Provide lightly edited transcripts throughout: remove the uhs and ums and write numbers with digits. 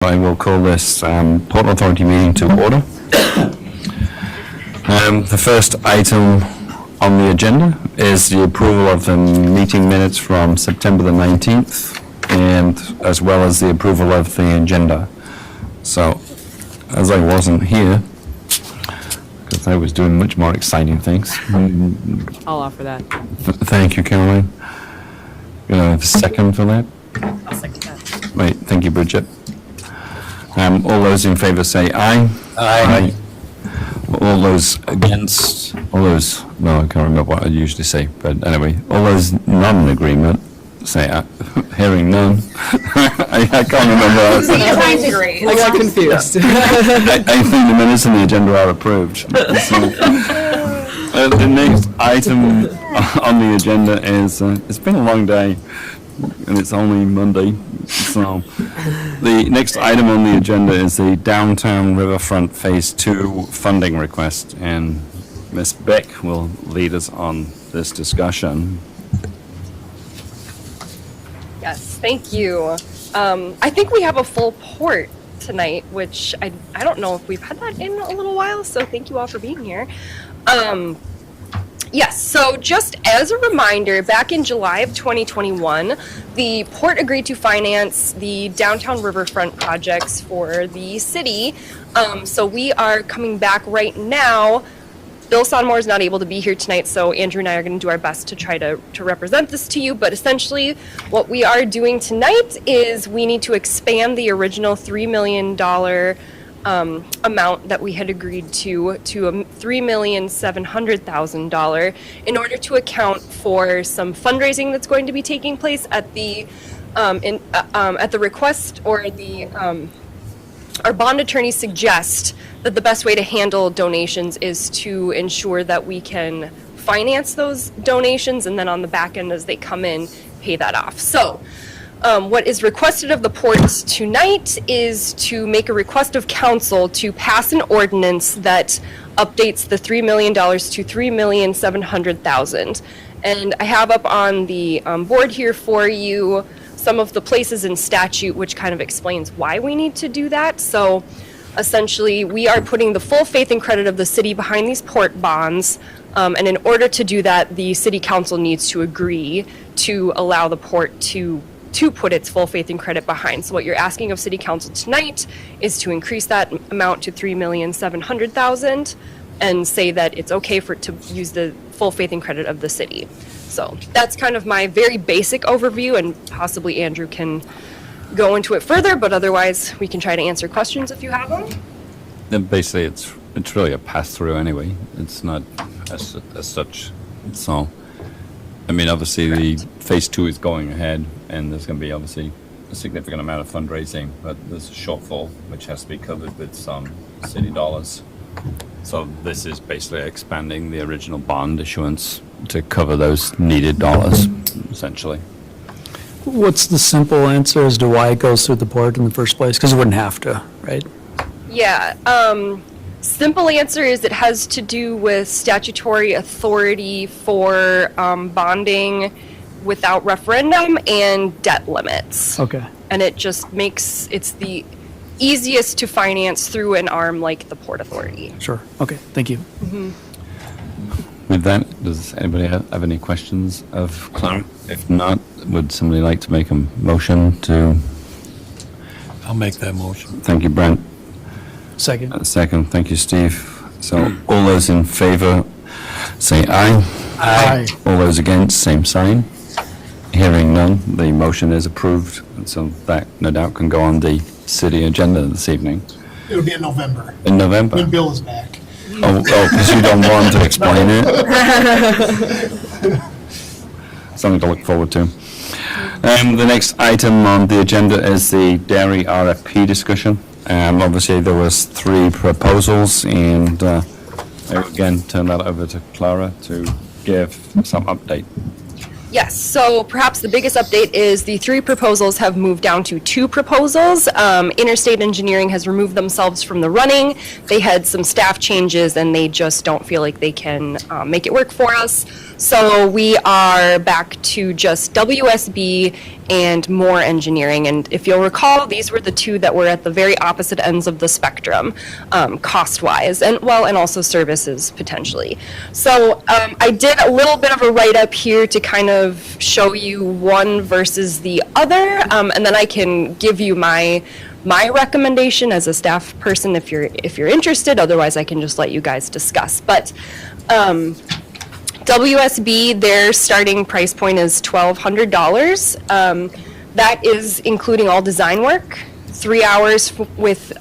I will call this Port Authority meeting to order. The first item on the agenda is the approval of the meeting minutes from September the 19th, and as well as the approval of the agenda. So, as I wasn't here, because I was doing much more exciting things. I'll offer that. Thank you, Caroline. A second for that? I'll second that. Right, thank you, Bridget. All those in favor say aye. Aye. All those against, no, I can't remember what I usually say, but anyway, all those not in agreement, say aye. Hearing none. I can't remember. I got confused. I think the minutes and the agenda are approved. So, the next item on the agenda is, it's been a long day, and it's only Monday, so the next item on the agenda is the Downtown Riverfront Phase 2 funding request, and Ms. Beck will lead us on this discussion. Yes, thank you. I think we have a full port tonight, which I don't know if we've had that in a little while, so thank you all for being here. Yes, so just as a reminder, back in July of 2021, the port agreed to finance the downtown riverfront projects for the city. So we are coming back right now. Bill Sonmore is not able to be here tonight, so Andrew and I are going to do our best to try to represent this to you. But essentially, what we are doing tonight is we need to expand the original $3 million amount that we had agreed to $3,700,000 in order to account for some fundraising that's going to be taking place at the at the request, or the our bond attorneys suggest that the best way to handle donations is to ensure that we can finance those donations, and then on the back end as they come in, pay that off. So what is requested of the port tonight is to make a request of council to pass an ordinance that updates the $3 million to $3,700,000. And I have up on the board here for you some of the places in statute which kind of explains why we need to do that. So essentially, we are putting the full faith and credit of the city behind these port bonds. And in order to do that, the city council needs to agree to allow the port to put its full faith and credit behind. So what you're asking of City Council tonight is to increase that amount to $3,700,000 and say that it's okay for it to use the full faith and credit of the city. So that's kind of my very basic overview, and possibly Andrew can go into it further, but otherwise we can try to answer questions if you have them. Then basically, it's really a pass-through anyway. It's not as such. So, I mean, obviously the phase 2 is going ahead, and there's going to be obviously a significant amount of fundraising, but there's a shortfall which has to be covered with some city dollars. So this is basically expanding the original bond issuance to cover those needed dollars, essentially. What's the simple answer as to why it goes through the port in the first place? Because it wouldn't have to, right? Yeah, simple answer is it has to do with statutory authority for bonding without referendum and debt limits. Okay. And it just makes it's the easiest to finance through an arm like the Port Authority. Sure. Okay. Thank you. With that, does anybody have any questions of Clara? If not, would somebody like to make a motion to? I'll make that motion. Thank you, Brent. Second. Second, thank you, Steve. So all those in favor say aye. Aye. All those against, same sign. Hearing none, the motion is approved, and so that no doubt can go on the city agenda this evening. It'll be in November, In November. when Bill is back. Oh, because you don't want to explain it? Something to look forward to. The next item on the agenda is the dairy RFP discussion. Obviously, there was 3 proposals, and I will again turn that over to Clara to give some update. Yes, so perhaps the biggest update is the 3 proposals have moved down to 2 proposals. Interstate Engineering has removed themselves from the running. They had some staff changes and they just don't feel like they can make it work for us. So we are back to just WSB and More Engineering. And if you'll recall, these were the 2 that were at the very opposite ends of the spectrum, cost-wise, and also services potentially. So I did a little bit of a write-up here to kind of show you one versus the other, and then I can give you my recommendation as a staff person if you're interested. Otherwise, I can just let you guys discuss. But WSB, their starting price point is $1,200. That is including all design work, 3 hours with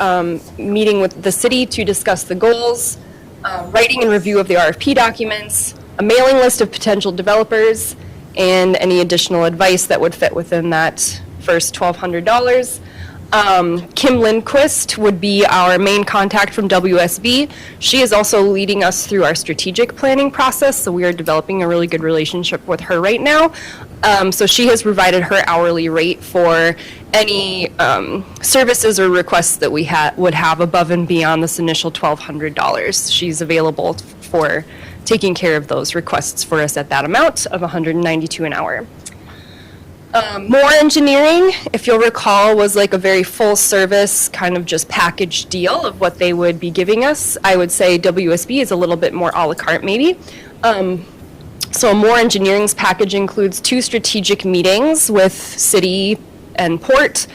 meeting with the city to discuss the goals, writing and review of the RFP documents, a mailing list of potential developers, and any additional advice that would fit within that first $1,200. Kim Lindquist would be our main contact from WSB. She is also leading us through our strategic planning process, so we are developing a really good relationship with her right now. So she has provided her hourly rate for any services or requests that we would have above and beyond this initial $1,200. She's available for taking care of those requests for us at that amount of $192 an hour. More Engineering, if you'll recall, was like a very full service kind of just package deal of what they would be giving us. I would say WSB is a little bit more a la carte maybe. So More Engineering's package includes 2 strategic meetings with city and port.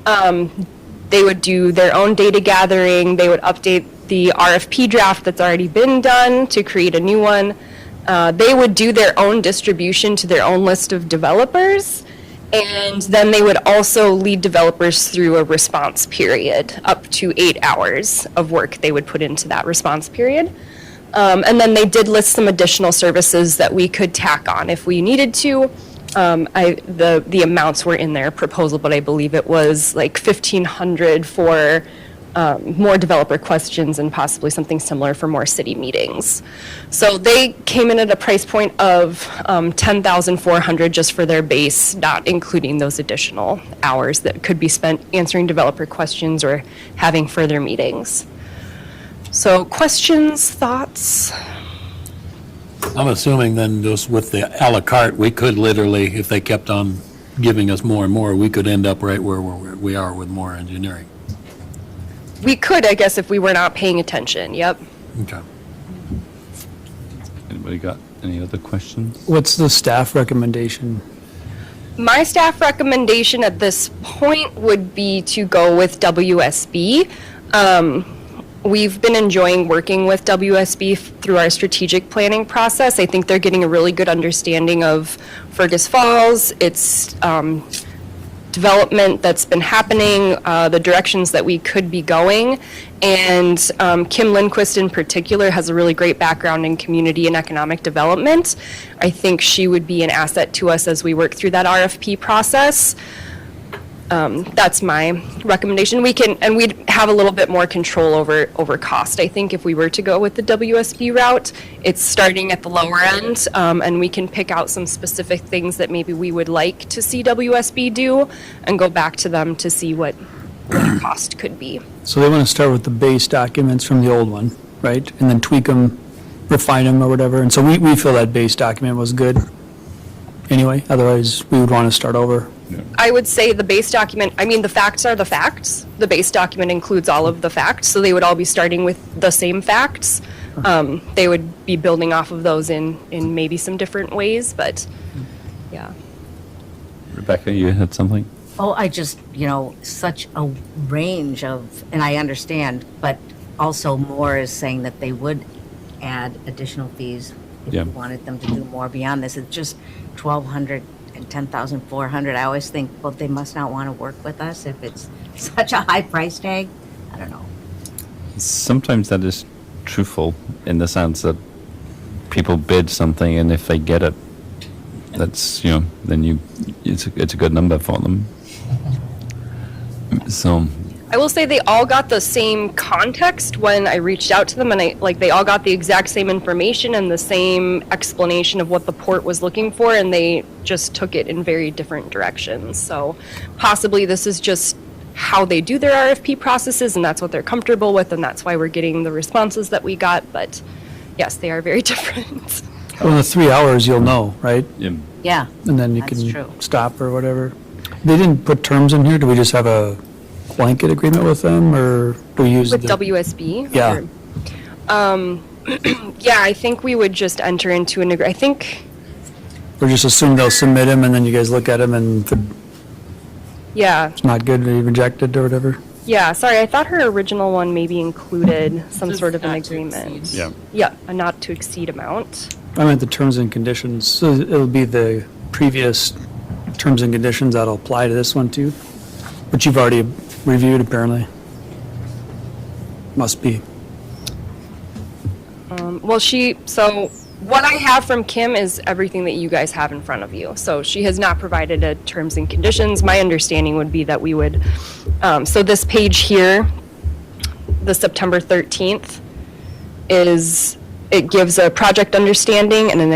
They would do their own data gathering. They would update the RFP draft that's already been done to create a new one. They would do their own distribution to their own list of developers. And then they would also lead developers through a response period, up to 8 hours of work they would put into that response period. And then they did list some additional services that we could tack on if we needed to. The amounts were in their proposal, but I believe it was like $1,500 for more developer questions and possibly something similar for more city meetings. So they came in at a price point of $10,400 just for their base, not including those additional hours that could be spent answering developer questions or having further meetings. So questions, thoughts? I'm assuming then just with the à la carte, we could literally, if they kept on giving us more and more, we could end up right where we are with More Engineering. We could, I guess, if we were not paying attention, yep. Okay. Anybody got any other questions? What's the staff recommendation? My staff recommendation at this point would be to go with WSB. We've been enjoying working with WSB through our strategic planning process. I think they're getting a really good understanding of Fergus Falls, its development that's been happening, the directions that we could be going. And Kim Lindquist in particular has a really great background in community and economic development. I think she would be an asset to us as we work through that RFP process. That's my recommendation. We'd have a little bit more control over cost. I think if we were to go with the WSB route, it's starting at the lower end, and we can pick out some specific things that maybe we would like to see WSB do and go back to them to see what the cost could be. So they want to start with the base documents from the old one, right? And then tweak them, refine them or whatever. And so we feel that base document was good anyway. Otherwise, we would want to start over. I would say the base document, I mean, the facts are the facts. The base document includes all of the facts, so they would all be starting with the same facts. They would be building off of those in maybe some different ways, but yeah. Rebecca, you had something? Oh, I just, such a range of, and I understand, but also More is saying that they would add additional fees if Yeah. you wanted them to do more beyond this. It's just $1,200 and $10,400. I always think, well, they must not want to work with us if it's such a high price tag. I don't know. Sometimes that is truthful in the sense that people bid something and if they get it, that's, then it's a good number for them. So, I will say they all got the same context when I reached out to them, and they all got the exact same information and the same explanation of what the port was looking for, and they just took it in very different directions. So possibly this is just how they do their RFP processes, and that's what they're comfortable with, and that's why we're getting the responses that we got. But yes, they are very different. Well, in the 3 hours, you'll know, right? Yeah. Yeah, And then you That's can true. stop or whatever. They didn't put terms in here. Do we just have a blanket agreement with them, or do we use With the? WSB? Yeah. Yeah, I think we would just enter into an I think, Or just assume they'll submit them, and then you guys look at them, and if yeah. it's not good, they reject it or whatever? Yeah, sorry, I thought her original one maybe included some Just sort of an not to agreement. exceed. Yeah. Yeah, a not to exceed amount. I meant the terms and conditions, so it'll be the previous terms and conditions that'll apply to this one too, which you've already reviewed apparently. Must be. Well, so what I have from Kim is everything that you guys have in front of you. So she has not provided a terms and conditions. My understanding would be that we would, so this page here, the September 13th, it gives a project understanding, and then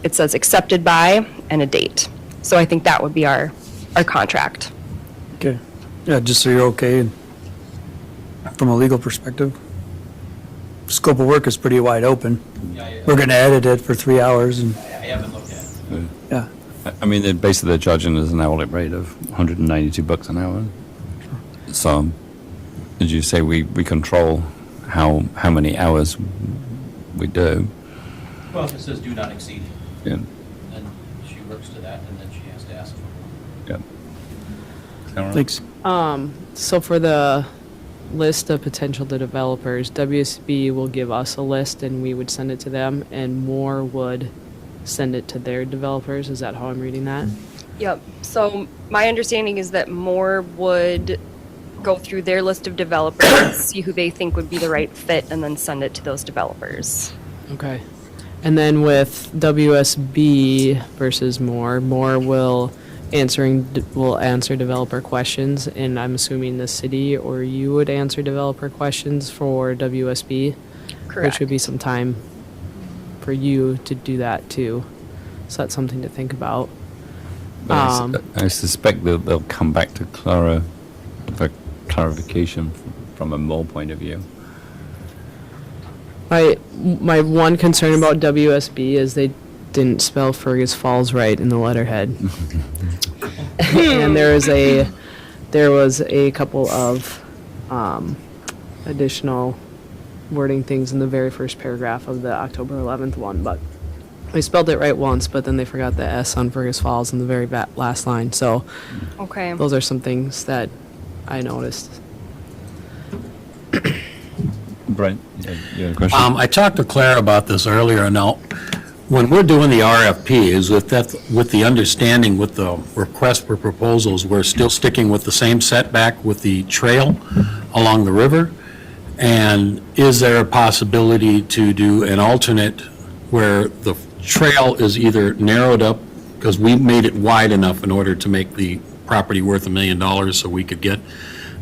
it says accepted by and a date. So I think that would be our contract. Okay. Yeah, just so you're okay and from a legal perspective. Scope of work is pretty wide open. We're gonna edit it for 3 hours and, I haven't looked at it. yeah. I mean, basically they're charging us an hourly rate of $192 an hour. So, did you say we control how many hours we do? Well, if it says do not exceed, Yeah. then she works to that, and then she has to ask for it. Yeah. All right. Thanks. So for the list of potential developers, WSB will give us a list and we would send it to them, and Moore would send it to their developers. Is that how I'm reading that? Yep. So my understanding is that Moore would go through their list of developers, see who they think would be the right fit, and then send it to those developers. Okay. And then with WSB versus Moore, Moore will answer developer questions, and I'm assuming the city or you would answer developer questions for WSB, Correct. which would be some time for you to do that too. So that's something to think about. But I suspect they'll come back to Clara for clarification from a mole point of view. My one concern about WSB is they didn't spell Fergus Falls right in the letterhead. And there was a couple of additional wording things in the very first paragraph of the October 11th one, but they spelled it right once, but then they forgot the S on Fergus Falls in the very last line. So Okay. those are some things that I noticed. Brent, you had a question? I talked to Claire about this earlier. Now, when we're doing the RFPs, with the understanding with the request for proposals, we're still sticking with the same setback with the trail along the river? And is there a possibility to do an alternate where the trail is either narrowed up, because we made it wide enough in order to make the property worth $1 million so we could get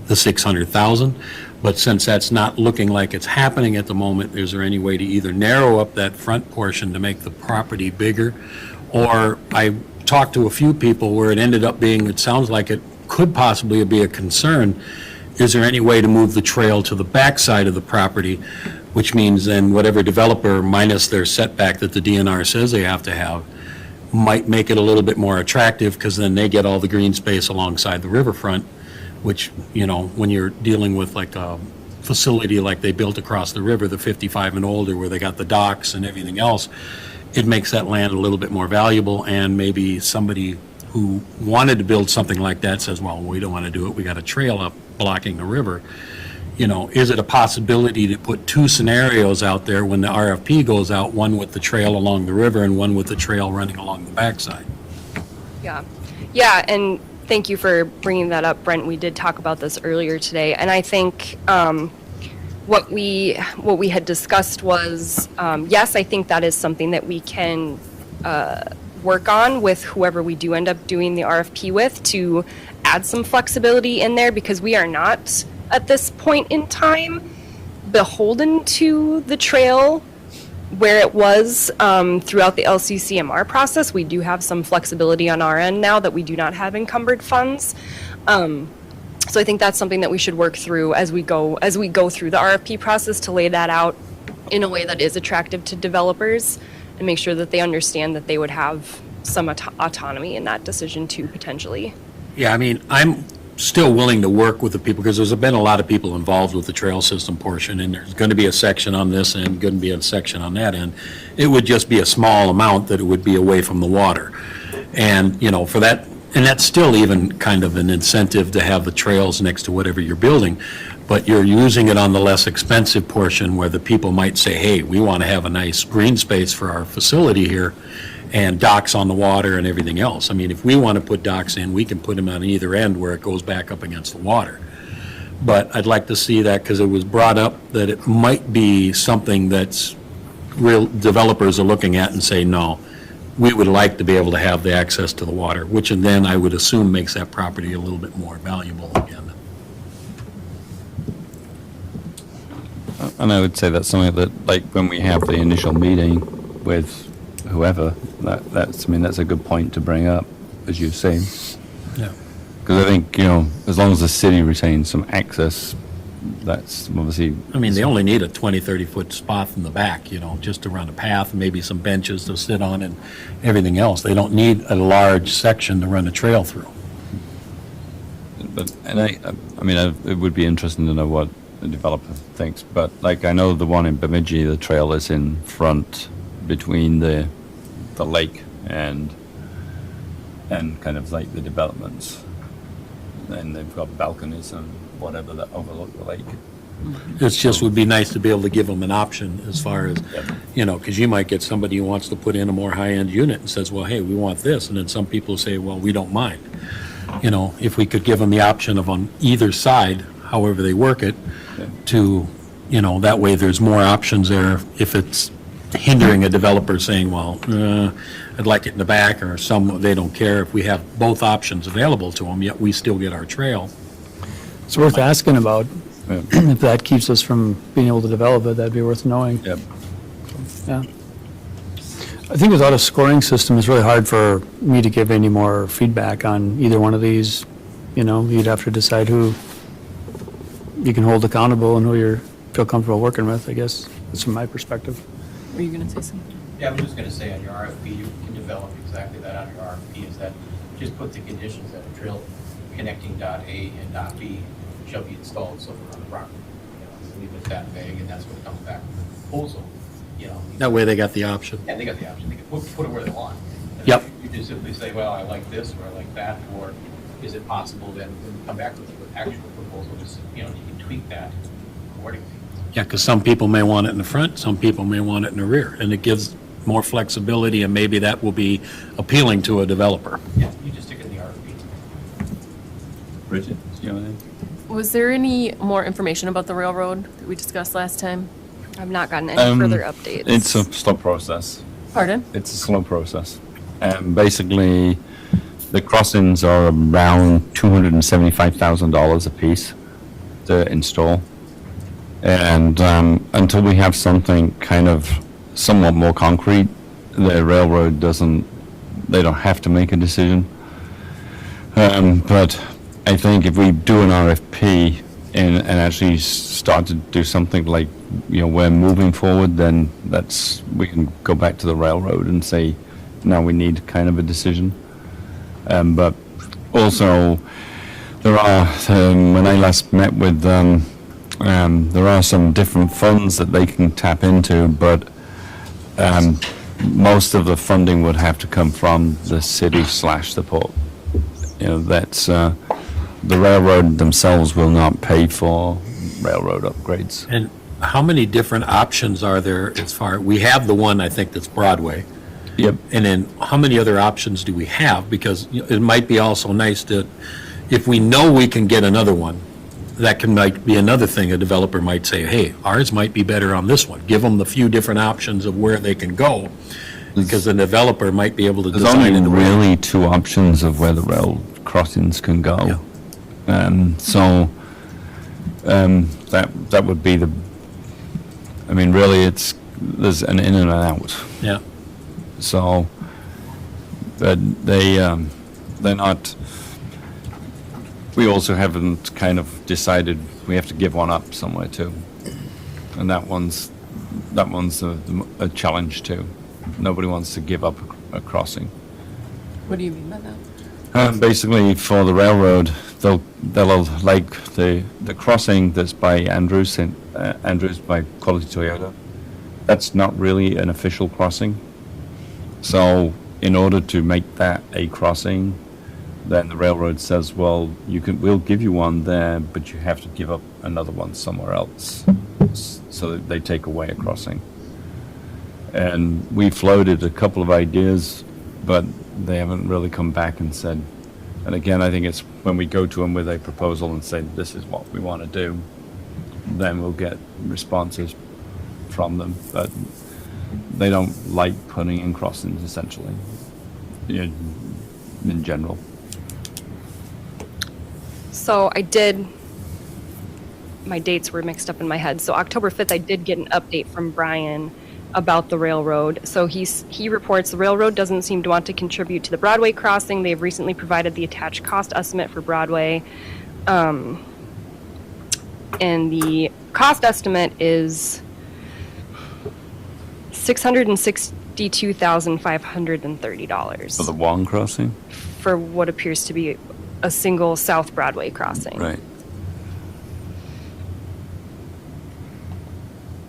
the 600,000? But since that's not looking like it's happening at the moment, is there any way to either narrow up that front portion to make the property bigger? Or I talked to a few people where it ended up being, it sounds like it could possibly be a concern. Is there any way to move the trail to the backside of the property, which means then whatever developer, minus their setback that the DNR says they have to have, might make it a little bit more attractive, because then they get all the green space alongside the riverfront, which, you know, when you're dealing with like a facility like they built across the river, the 55 and older, where they got the docks and everything else, it makes that land a little bit more valuable, and maybe somebody who wanted to build something like that says, well, we don't want to do it, we got a trail up blocking the river. You know, is it a possibility to put two scenarios out there when the RFP goes out, one with the trail along the river and one with the trail running along the backside? Yeah. Yeah, and thank you for bringing that up, Brent. We did talk about this earlier today, and I think what we had discussed was, yes, I think that is something that we can work on with whoever we do end up doing the RFP with, to add some flexibility in there, because we are not at this point in time beholden to the trail where it was throughout the LCCMR process. We do have some flexibility on our end now that we do not have encumbered funds. So I think that's something that we should work through as we go through the RFP process, to lay that out in a way that is attractive to developers and make sure that they understand that they would have some autonomy in that decision too, potentially. Yeah, I mean, I'm still willing to work with the people, because there's been a lot of people involved with the trail system portion, and there's going to be a section on this end, going to be a section on that end. It would just be a small amount that it would be away from the water. And, you know, for that, and that's still even kind of an incentive to have the trails next to whatever you're building, but you're using it on the less expensive portion where the people might say, hey, we want to have a nice green space for our facility here, and docks on the water and everything else. I mean, if we want to put docks in, we can put them on either end where it goes back up against the water. But I'd like to see that, because it was brought up that it might be something that's real developers are looking at and say, no, we would like to be able to have the access to the water, which then I would assume makes that property a little bit more valuable again. And I would say that's something that, like, when we have the initial meeting with whoever, that's a good point to bring up, as you say. Yeah. Because I think, you know, as long as the city retains some access, that's obviously. I mean, they only need a 20, 30-foot spot in the back, you know, just around a path, maybe some benches to sit on and everything else. They don't need a large section to run a trail through. But, and I mean, it would be interesting to know what the developer thinks, but like, I know the one in Bemidji, the trail is in front between the lake and kind of like the developments. And they've got balconies and whatever that overlook the lake. It's just would be nice to be able to give them an option as far as, Yep. you know, because you might get somebody who wants to put in a more high-end unit and says, well, hey, we want this, and then some people say, well, we don't mind. You know, if we could give them the option of on either side, however they work it, Yeah. to, you know, that way there's more options there. If it's hindering a developer saying, well, I'd like it in the back, or some, they don't care, if we have both options available to them, yet we still get our trail. It's worth asking about. Yeah. If that keeps us from being able to develop it, that'd be worth knowing. Yep. Yeah. I think without a scoring system, it's really hard for me to give any more feedback on either one of these. You know, you'd have to decide who you can hold accountable and who you feel comfortable working with, I guess. That's from my perspective. Were you going to say something? Yeah, I was just gonna say, on your RFP, you can develop exactly that on your RFP, is that just put the conditions that a trail connecting dot A and dot B shall be installed somewhere on the property. You know, leave it that vague, and that's what comes back with the proposal, you know. That way they got the option. Yeah, they got the option, they can put it where they want. And Yep. You just simply say, well, I like this, or I like that, or is it possible then, when you come back with an actual proposal, just, you know, you can tweak that accordingly. Yeah, because some people may want it in the front, some people may want it in the rear, and it gives more flexibility, and maybe that will be appealing to a developer. Yeah, you just stick it in the RFP. Bridget, do you know anything? Was there any more information about the railroad that we discussed last time? I've not gotten any further updates. It's a slow process. Pardon? It's a slow process. Basically, the crossings are around $275,000 a piece to install. And until we have something kind of somewhat more concrete, the railroad they don't have to make a decision. But I think if we do an RFP and actually start to do something like, you know, we're moving forward, then we can go back to the railroad and say, now we need kind of a decision. But also, there are, when I last met with them, there are some different funds that they can tap into, but most of the funding would have to come from the city / the port. You know, that's, the railroad themselves will not pay for railroad upgrades. And how many different options are there as far, we have the one, I think, that's Broadway. Yep. And then how many other options do we have? Because you know, it might be also nice to, if we know we can get another one, that might be another thing. A developer might say, hey, ours might be better on this one. Give them the few different options of where they can go, because the developer might be able to There's design only it. really two options of where the rail crossings can go. Yeah. So That would be the, I mean, really, there's an in and an out. Yeah. So, but they're not, we also haven't kind of decided we have to give one up somewhere too. And that one's a challenge too. Nobody wants to give up a crossing. What do you mean by that? Basically, for the railroad, they'll like the crossing that's by Andrews by Quality Toyota. That's not really an official crossing. So, in order to make that a crossing, then the railroad says, well, we'll give you one there, but you have to give up another one somewhere else. So that they take away a crossing. And we floated a couple of ideas, but they haven't really come back and said. And again, I think it's when we go to them with a proposal and say, this is what we want to do, then we'll get responses from them. But they don't like putting in crossings, essentially, in general. So my dates were mixed up in my head. So October 5th, I did get an update from Brian about the railroad. So he reports the railroad doesn't seem to want to contribute to the Broadway crossing. They've recently provided the attached cost estimate for Broadway. And the cost estimate is $662,530. For the Wong crossing? For what appears to be a single South Broadway crossing. Right.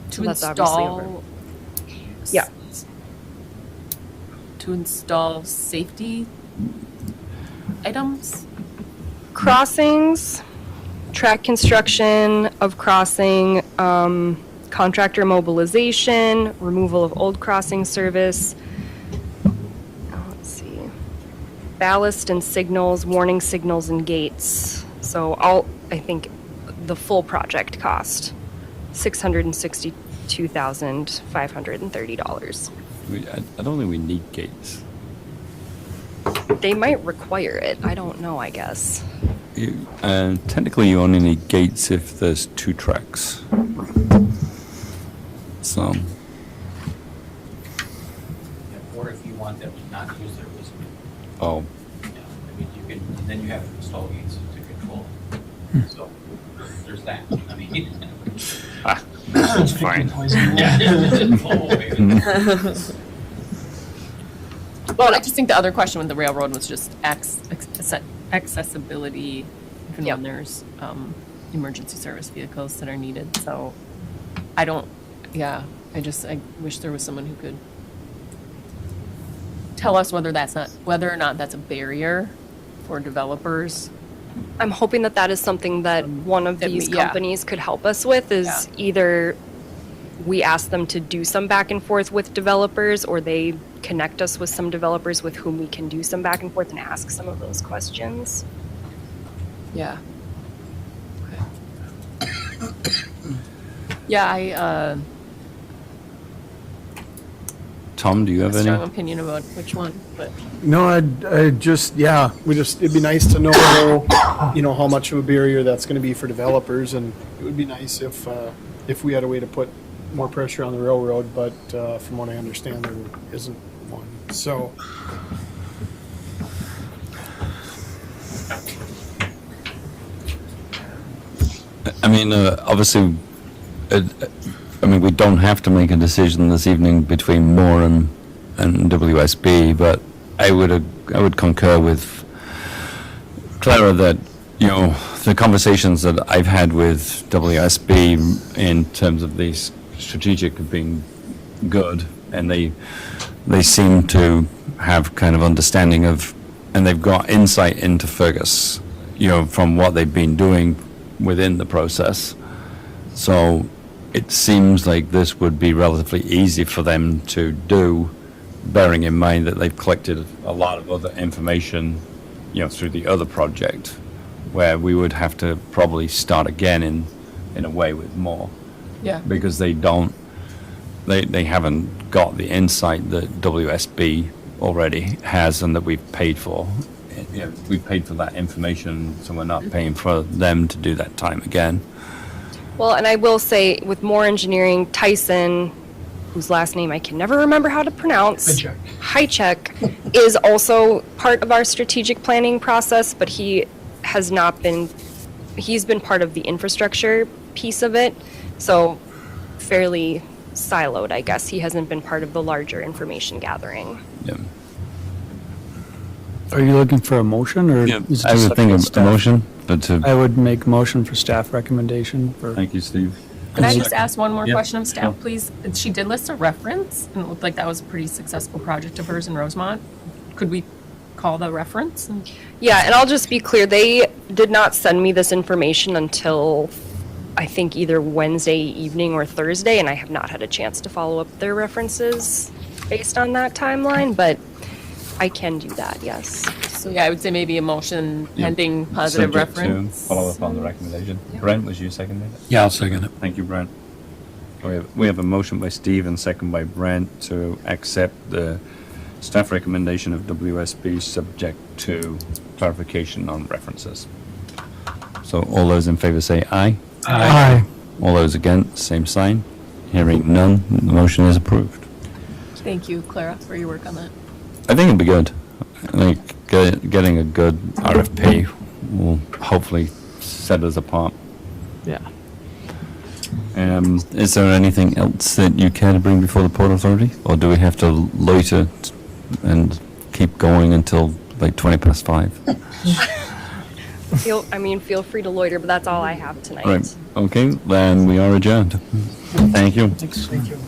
So that's obviously over. Yeah. To install safety items? Crossings, track construction of crossing, contractor mobilization, removal of old crossing service. Let's see. Ballast and signals, warning signals and gates. So I think the full project cost, $662,530. I don't think we need gates. They might require it. I don't know, I guess. Technically, you only need gates if there's 2 tracks. So, Or if you want them to not use their wisdom. oh, I mean, then you have to install gates to control it. So, there's that. I mean. that's fine. Well, I just think the other question with the railroad was just accessibility, even Yep. when there's emergency service vehicles that are needed. So I wish there was someone who could tell us whether or not that's a barrier for developers. I'm hoping that is something that one of these yeah. companies could help us with, is Yeah. either we ask them to do some back and forth with developers, or they connect us with some developers with whom we can do some back and forth and ask some of those questions. Yeah. Yeah, Tom, do you have a strong any? opinion about which one, but No, it'd be nice to know, how much of a barrier that's gonna be for developers, and it would be nice if we had a way to put more pressure on the railroad, but, from what I understand, there isn't one, so. I mean, obviously, we don't have to make a decision this evening between Moore and WSB, but I would concur with Clara that, the conversations that I've had with WSB in terms of these strategic have been good, and they seem to have kind of understanding of, and they've got insight into Fergus, from what they've been doing within the process. So it seems like this would be relatively easy for them to do, bearing in mind that they've collected a lot of other information, through the other project, where we would have to probably start again in a way with more. yeah. Because they haven't got the insight that WSB already has and that we've paid for. We've paid for that information, so we're not paying for them to do that time again. Well, and I will say, with Moore Engineering, Tyson, whose last name I can never remember how to pronounce. Hychek is also part of our strategic planning process, but he has not been, he's been part of the infrastructure piece of it, so fairly siloed, I guess. He hasn't been part of the larger information gathering. Yeah. Are you looking for a motion, or? is it I just would think up to of a staff? motion, but I would make a motion for staff recommendation for. thank you, Steve. Can I just ask one more Yeah, question of staff, sure. please? She did list a reference, and it looked like that was a pretty successful project of hers in Rosemont. Could we call the reference? Yeah, and I'll just be clear, they did not send me this information until, I think, either Wednesday evening or Thursday, and I have not had a chance to follow up their references based on that timeline, but I can do that, yes. So yeah, I would say maybe a motion pending positive Subject to reference. follow up on the recommendation. Brent, was you seconding it? Yeah, I'll second it. Thank you, Brent. We have a motion by Steve and second by Brent to accept the staff recommendation of WSB subject to clarification on references. So all those in favor say aye. Aye. All those against, same sign. Hearing none, the motion is approved. Thank you, Clara, for your work on that. I think it'd be good. I think getting a good RFP will hopefully set us apart. Yeah. Is there anything else that you care to bring before the Port Authority? Or do we have to loiter and keep going until like 5:20? Feel free to loiter, but that's all I have tonight. Right, okay, then we are adjourned. Thank you. Thank you.